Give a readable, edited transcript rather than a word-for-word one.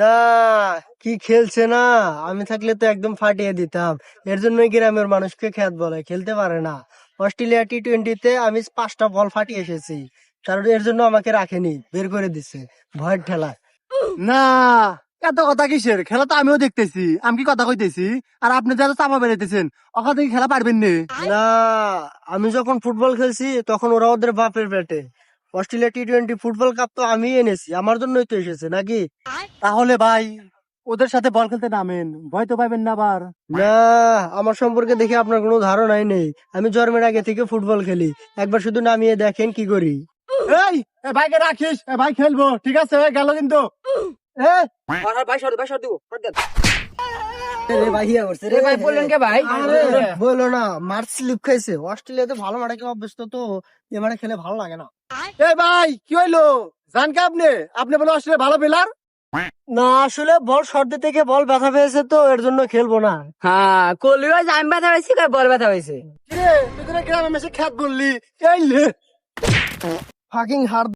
না, কি খেলছে না, আমি থাকলে তো একদম ফাটিয়ে দিতাম। এর জন্যই গ্রামের মানুষকে খ্যাত বলে, খেলতে পারে না। অস্ট্রেলিয়া টি-20-তে আমি 5টা বল ফাটিয়ে এসেছি, কারণ এর জন্য আমাকে রাখেনি, বের করে দিছে ভয়ের ঠেলা। না, এত কথা কিসের? খেলা তো আমিও দেখতেছি, আমি কি কথা কইতেছি? আর আপনি যারা চাপা বেড়াইতেছেন, ওখান থেকে খেলা পারবেন না। না, আমি যখন ফুটবল খেলছি তখন ওরা ওদের বাপের পেটে। অস্ট্রেলিয়া টি-20 ফুটবল কাপ তো আমি এনেছি, আমার জন্যই তো এসেছে নাকি? তাহলে ভাই ওদের সাথে বল খেলতে নামেন, ভয় তো পাইবেন না আবার। না, আমার সম্পর্কে দেখে আপনার কোনো ধারণাই নেই। আমি জন্মের আগে থেকে ফুটবল খেলি, একবার শুধু নামিয়ে দেখেন কি করি। এই এ ভাইকে রাখিস, এ ভাই খেলবো, ঠিক আছে? গেল কিন্তু। এ আরে বলো না, মার্চ স্লিপ খাইছে। অস্ট্রেলিয়াতে ভালো মাঠে খেলা অভ্যস্ত তো, এ মাঠে খেলে ভালো লাগে না। এ ভাই কি হইলো? জান কে আপনি? আপনি বলে অস্ট্রেলিয়া ভালো প্লেয়ার? না, আসলে বল শর্ট থেকে বল ব্যথা পেয়েছে তো, এর জন্য খেলবো না। হ্যাঁ, কলিও আমি ব্যথা পাইছি, বল ব্যথা পাইছে। কিরে তুই তো গ্রামে মেসে খ্যাত বললি, এই লে ফাকিং হার